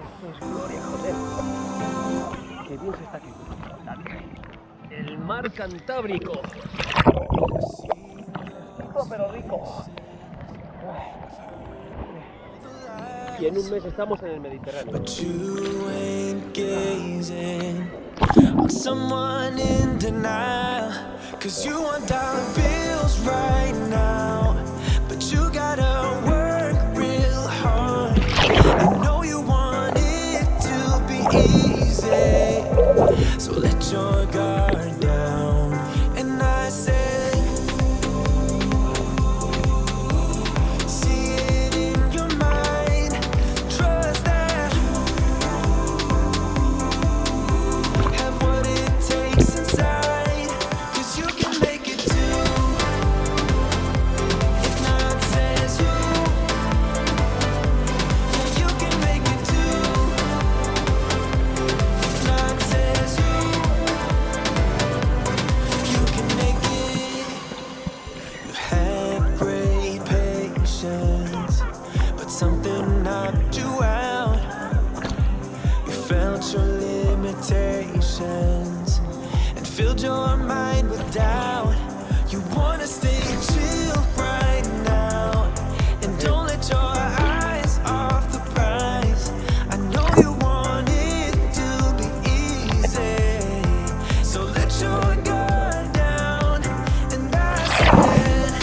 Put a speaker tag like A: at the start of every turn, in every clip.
A: Esto es gloria, joder. Qué bien se está aquí. El mar Cantábrico. Rico pero rico. Y en un mes estamos en el Mediterráneo.
B: But you ain't gazing on someone in denial, 'cause you want dollar bills right now, but you gotta work real hard. I know you want it to be easy, so let your guard down. And I say, something knocked you out. You felt your limitations and filled your mind with doubt. You wanna stay chill right now and don't let your eyes off the prize. I know you want it to be easy, so let your guard down. And I said,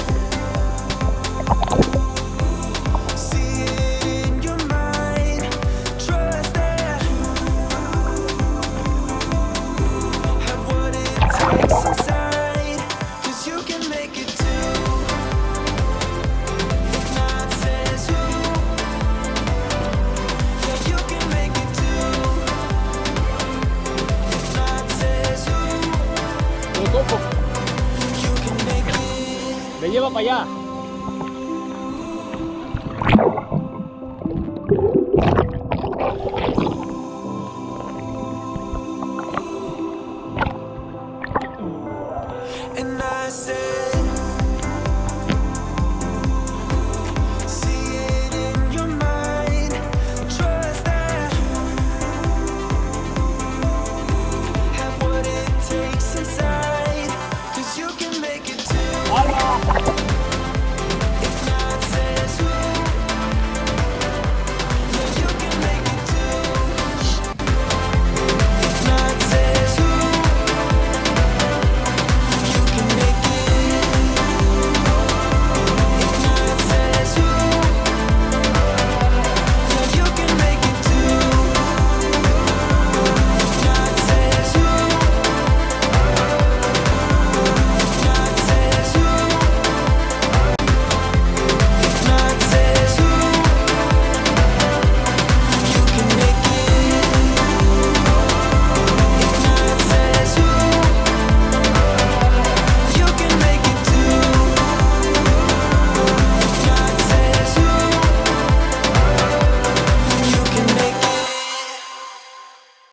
A: Me lleva para allá.